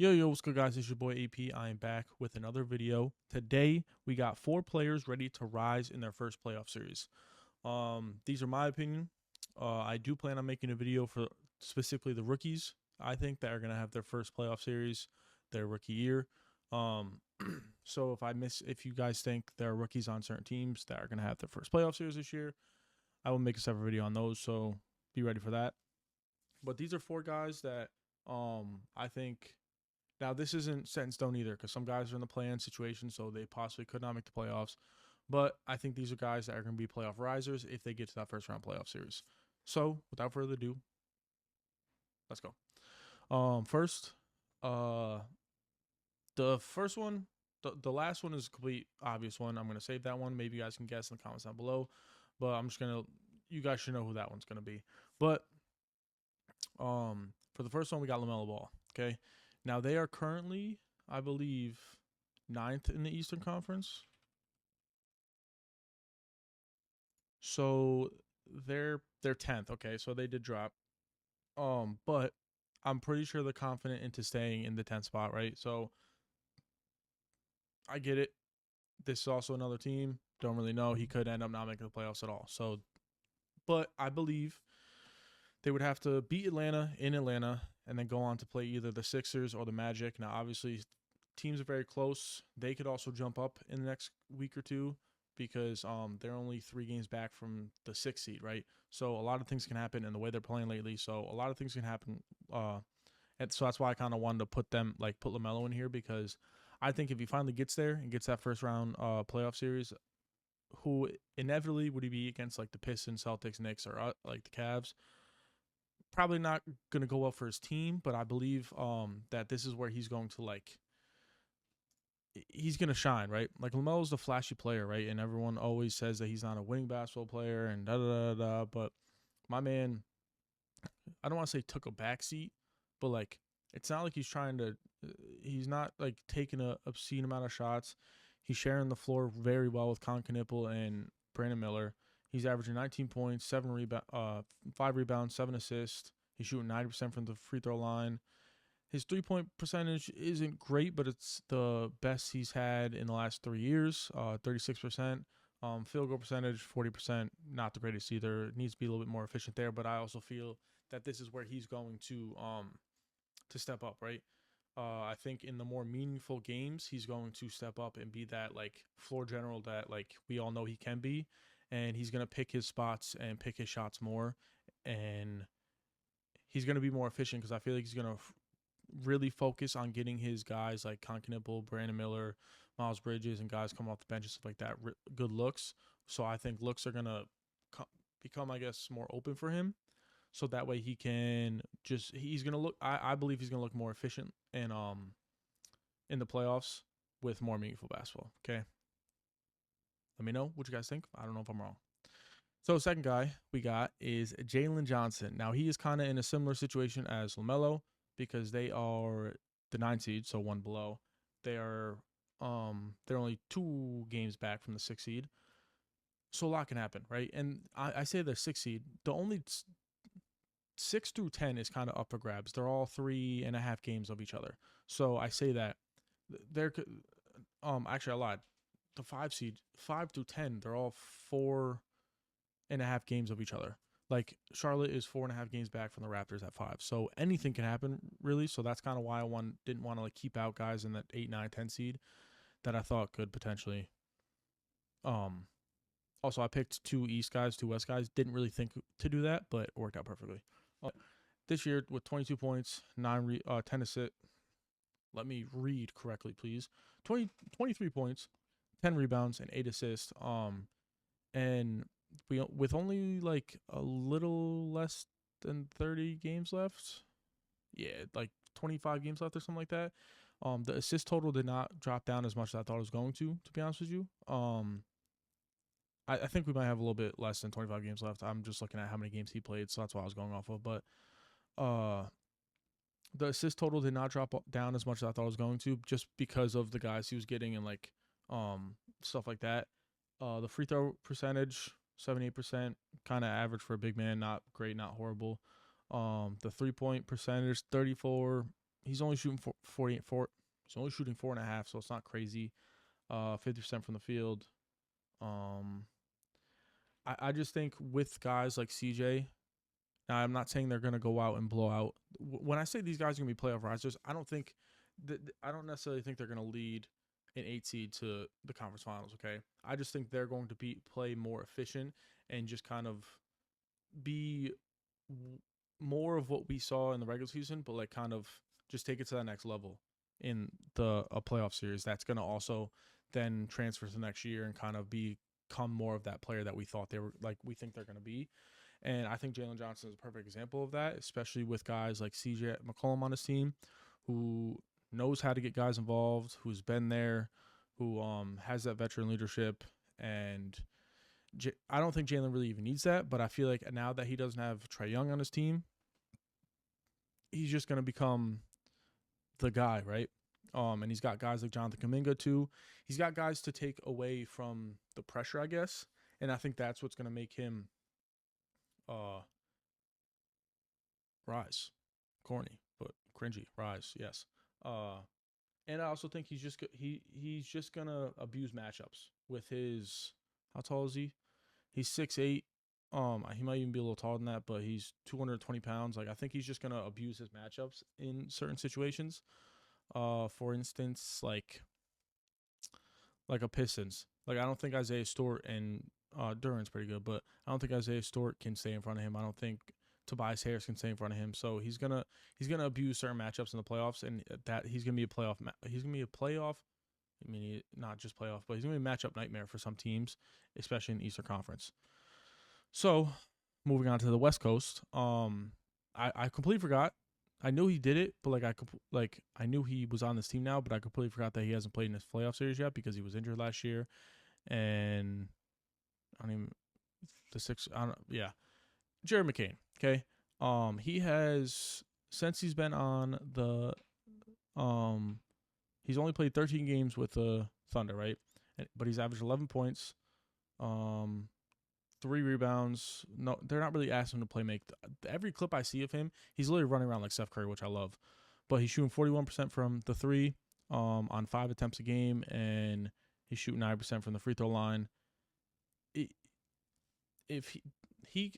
Yo, what's good, guys? It's your boy AP. I am back with another video. Today, we got 4 players ready to rise in their first playoff series. These are my opinion. I do plan on making a video for specifically the rookies, I think, that are going to have their first playoff series, their rookie year. Um, so if you guys think there are rookies on certain teams that are going to have their first playoff series this year, I will make a separate video on those, so be ready for that. But these are 4 guys that I think now, this isn't set in stone either because some guys are in the play-in situation, so they possibly could not make the playoffs. But I think these are guys that are going to be playoff risers if they get to that first-round playoff series. So, without further ado, let's go. First, uh, the first one, the last one is a complete obvious one. I'm going to save that one. Maybe you guys can guess in the comments down below. But I'm just going to, you guys should know who that one's going to be. But for the first one, we got LaMelo Ball. Okay. Now they are currently, I believe, 9th in the Eastern Conference. So they're 10th. Okay, so they did drop. But I'm pretty sure they're confident into staying in the 10th spot, right? So I get it. This is also another team. Don't really know. He could end up not making the playoffs at all. So, but I believe they would have to beat Atlanta in Atlanta and then go on to play either the Sixers or the Magic. Now, obviously, teams are very close. They could also jump up in the next week or two because they're only 3 games back from the 6th seed, right? So a lot of things can happen in the way they're playing lately. So a lot of things can happen. And so that's why I kind of wanted to put LaMelo in here because I think if he finally gets there and gets that first round playoff series, who inevitably would he be against like the Pistons, Celtics, Knicks, or like the Cavs? Probably not going to go well for his team, but I believe that this is where he's going to he's going to shine, right? Like LaMelo's the flashy player, right? And everyone always says that he's not a winning basketball player and da da da da. But my man, I don't want to say took a backseat, but like it's not like he's trying to. He's not like taking a obscene amount of shots. He's sharing the floor very well with Con Knipple and Brandon Miller. He's averaging 19 points, 5 rebounds, 7 assists. He's shooting 90% from the free throw line. His 3-point percentage isn't great, but it's the best he's had in the last 3 years, 36%. Field goal percentage, 40%, not the greatest either. It needs to be a little bit more efficient there, but I also feel that this is where he's going to step up, right? I think in the more meaningful games, he's going to step up and be that like floor general that like we all know he can be, and he's gonna pick his spots and pick his shots more, and he's gonna be more efficient because I feel like he's gonna really focus on getting his guys like Con Knipple, Brandon Miller, Miles Bridges, and guys come off the bench and stuff like that good looks. So I think looks are gonna become, I guess, more open for him. So that way he's gonna look. I believe he's gonna look more efficient and in the playoffs with more meaningful basketball. Okay, let me know what you guys think. I don't know if I'm wrong. So the second guy we got is Jalen Johnson. Now he is kind of in a similar situation as LaMelo because they are the 9 seed, so one below. They're only 2 games back from the 6 seed. So a lot can happen, right? And I say the 6 seed. The only 6 through 10 is kind of up for grabs. They're all 3.5 games of each other. So I say that there could actually I lied. The 5 seed, 5 through 10, they're all 4.5 games of each other. Like Charlotte is 4.5 games back from the Raptors at 5. So anything can happen really. So that's kind of why didn't want to like keep out guys in that 8, 9, 10 seed that I thought could potentially. Also I picked 2 East guys, 2 West guys. Didn't really think to do that, but it worked out perfectly. This year with 22 points, 10 assists. Let me read correctly, please. 23 points, 10 rebounds, and 8 assists. And with only like a little less than 30 games left. Yeah, like 25 games left or something like that. The assist total did not drop down as much as I thought it was going to be honest with you. I think we might have a little bit less than 25 games left. I'm just looking at how many games he played, so that's what I was going off of. But the assist total did not drop down as much as I thought it was going to, just because of the guys he was getting and like stuff like that. The free throw percentage, 78%, kind of average for a big man, not great, not horrible. The 3-point percentage, 34. he's only shooting 48. He's only shooting 4.5, so it's not crazy. 50% from the field. Um, I just think with guys like CJ, now I'm not saying they're gonna go out and blow out. When I say these guys are gonna be playoff risers, I don't necessarily think they're gonna lead an 8 seed to the conference finals. Okay, I just think they're going to play more efficient and just kind of be more of what we saw in the regular season, but like kind of just take it to that next level in a playoff series. That's gonna also then transfer to the next year and kind of become more of that player that we thought they were, like we think they're gonna be. And I think Jalen Johnson is a perfect example of that, especially with guys like CJ McCollum on his team, who knows how to get guys involved, who's been there, who has that veteran leadership. And I don't think Jalen really even needs that, but I feel like now that he doesn't have Trae Young on his team, he's just going to become the guy, right? And he's got guys like Jonathan Kuminga too. He's got guys to take away from the pressure, I guess. And I think that's what's going to make him rise. Corny, but cringy. Rise, yes. And I also think he's just gonna abuse matchups with his, how tall is he? He's 6'8". He might even be a little taller than that, but he's 220 pounds. Like I think he's just gonna abuse his matchups in certain situations. For instance, like a Pistons. Like I don't think Isaiah Stewart and Duran's pretty good, but I don't think Isaiah Stewart can stay in front of him. I don't think Tobias Harris can stay in front of him. So he's gonna abuse certain matchups in the playoffs, and that he's gonna be a playoff. He's gonna be a playoff. I mean, not just playoff, but he's gonna be a matchup nightmare for some teams, especially in the Eastern Conference. So moving on to the West Coast, I completely forgot. I knew he did it, but I knew he was on this team now, but I completely forgot that he hasn't played in this playoff series yet because he was injured last year, and I don't even the six. I don't. Yeah, Jared McCain. Okay. He has, since he's been on the he's only played 13 games with the Thunder, right? But he's averaged 11 points, 3 rebounds. No, they're not really asking him to play make. Every clip I see of him, he's literally running around like Steph Curry, which I love. But he's shooting 41% from the 3 on 5 attempts a game, and he's shooting 9% from the free throw line. If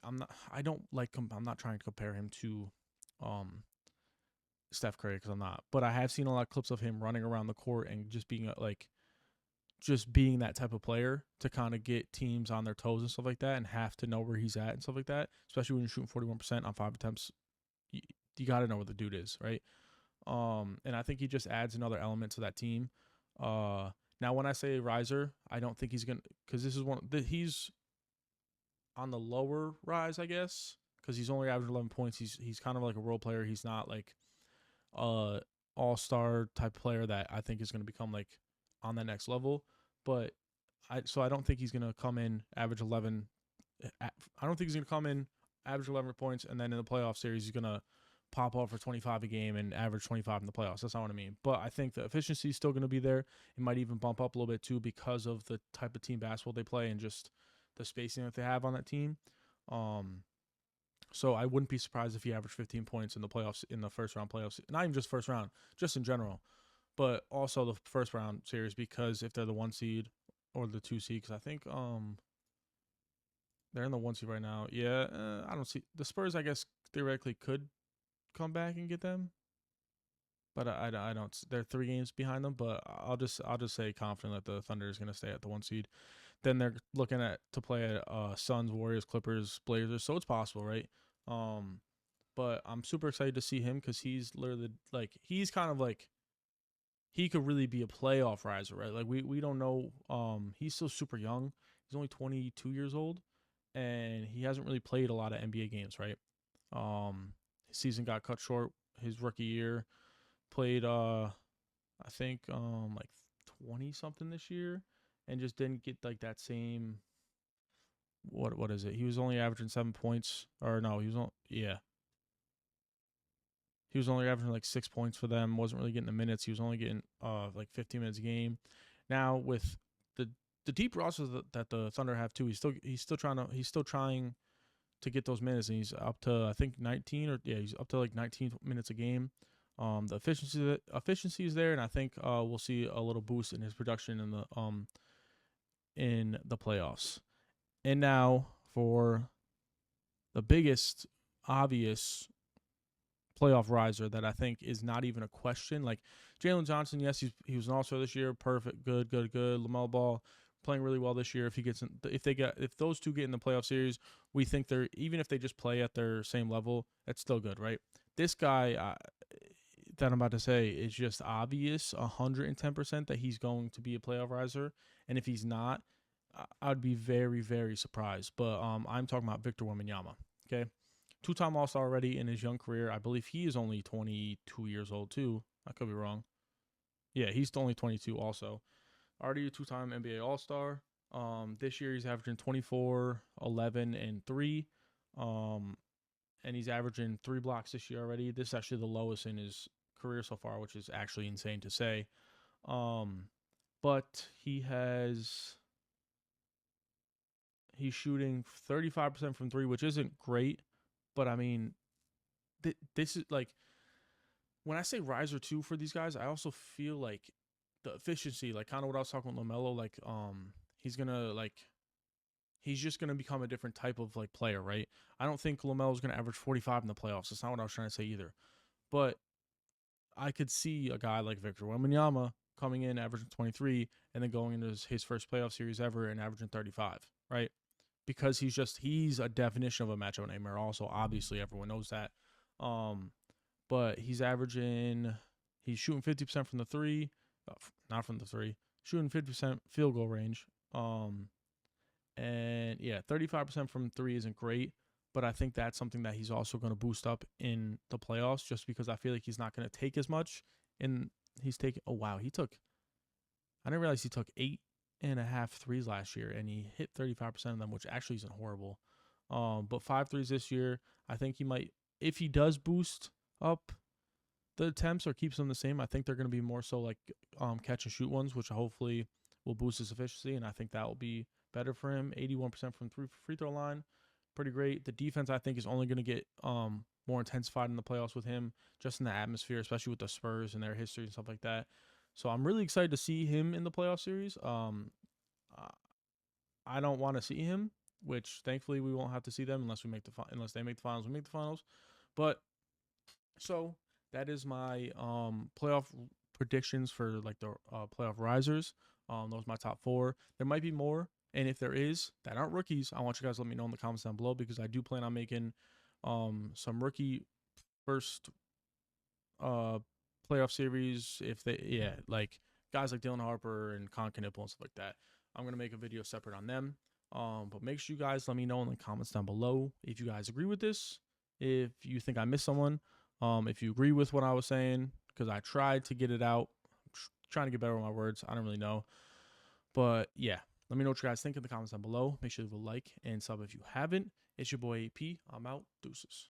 I'm not trying to compare him to Steph Curry because I'm not, but I have seen a lot of clips of him running around the court and just being that type of player to kind of get teams on their toes and stuff like that, and have to know where he's at and stuff like that. Especially when you're shooting 41% on 5 attempts, you got to know where the dude is, right? And I think he just adds another element to that team. Now when I say riser, I don't think he's gonna, because this is he's on the lower rise, I guess, because he's only averaged 11 points. He's kind of like a role player. He's not like all-star type player that I think is going to become like on the next level. But I don't think he's going to come in average 11. I don't think he's going to come in average 11 points, and then in the playoff series he's going to pop off for 25 a game and average 25 in the playoffs. That's not what I mean. But I think the efficiency is still going to be there. It might even bump up a little bit too because of the type of team basketball they play and just the spacing that they have on that team. So I wouldn't be surprised if he averaged 15 points in the playoffs, in the first round playoffs. Not even just first round, just in general, but also the first round series, because if they're the 1 seed or the 2 seed, because I think they're in the 1 seed right now. Yeah, I don't see the Spurs. I guess theoretically could come back and get them, but I don't. They're 3 games behind them, but I'll just say confident that the Thunder is going to stay at the 1 seed. Then they're looking to play at Suns, Warriors, Clippers, Blazers, so it's possible, right? But I'm super excited to see him because he's literally he's kind of like, he could really be a playoff riser, right? Like we don't know. He's still super young. He's only 22 years old, and he hasn't really played a lot of NBA games, right? His season got cut short his rookie year. Played I think like 20 something this year, and just didn't get like that same, what is it? He was only averaging 7 points, or no, he was only averaging like 6 points for them. Wasn't really getting the minutes. He was only getting like 15 minutes a game. Now with the deep rosters that the Thunder have too, he's still trying to get those minutes, and he's up to I think 19 he's up to like 19 minutes a game. The efficiency is there, and I think we'll see a little boost in his production in the playoffs. And now for the biggest obvious playoff riser that I think is not even a question. Like Jalen Johnson, yes, he was an All-Star this year, perfect, good. LaMelo Ball playing really well this year. If those two get in the playoff series, we think they're, even if they just play at their same level, that's still good, right? This guy that I'm about to say is just obvious, 110% that he's going to be a playoff riser, and if he's not, I'd be very, very surprised. But I'm talking about Victor Wembanyama. Okay, two-time All-Star already in his young career. I believe he is only 22 years old too. I could be wrong. Yeah, he's only 22 also. Already a two-time NBA All-Star. This year he's averaging 24, 11, and 3. And he's averaging 3 blocks this year already. This is actually the lowest in his career so far, which is actually insane to say. But he's shooting 35% from 3, which isn't great. But I mean, this is like, when I say riser 2 for these guys, I also feel like the efficiency, like kind of what I was talking with LaMelo, like he's just gonna become a different type of like player, right? I don't think LaMelo's gonna average 45 in the playoffs. That's not what I was trying to say either. But I could see a guy like Victor Wembanyama coming in averaging 23 and then going into his first playoff series ever and averaging 35, right? Because he's a definition of a matchup nightmare. Also, obviously, everyone knows that. But he's shooting 50% from the 3, not from the 3, shooting 50% field goal range. And yeah, 35% from 3 isn't great, but I think that's something that he's also going to boost up in the playoffs, just because I feel like he's not going to take as much. And he's taking, oh wow, I didn't realize he took 8.5 threes last year, and he hit 35% of them, which actually isn't horrible. But 5 threes this year, I think he might, if he does boost up the attempts or keeps them the same, I think they're going to be more so like catch and shoot ones, which hopefully will boost his efficiency, and I think that will be better for him. 81% from free throw line, pretty great. The defense, I think, is only going to get more intensified in the playoffs with him, just in the atmosphere, especially with the Spurs and their history and stuff like that. So I'm really excited to see him in the playoff series. I don't want to see him, which thankfully we won't have to see them unless they make the finals. We make the finals, but so that is my playoff predictions for like the playoff risers. Those are my top 4. There might be more, and if there is that aren't rookies, I want you guys to let me know in the comments down below, because I do plan on making some rookie first playoff series. If they, like guys like Dylan Harper and Con Knipple and stuff like that, I'm gonna make a video separate on them. But make sure you guys let me know in the comments down below if you guys agree with this, if you think I missed someone, if you agree with what I was saying, because I tried to get it out, trying to get better with my words. I don't really know, but yeah, let me know what you guys think in the comments down below. Make sure to leave a like and sub if you haven't. It's your boy AP. I'm out. Deuces.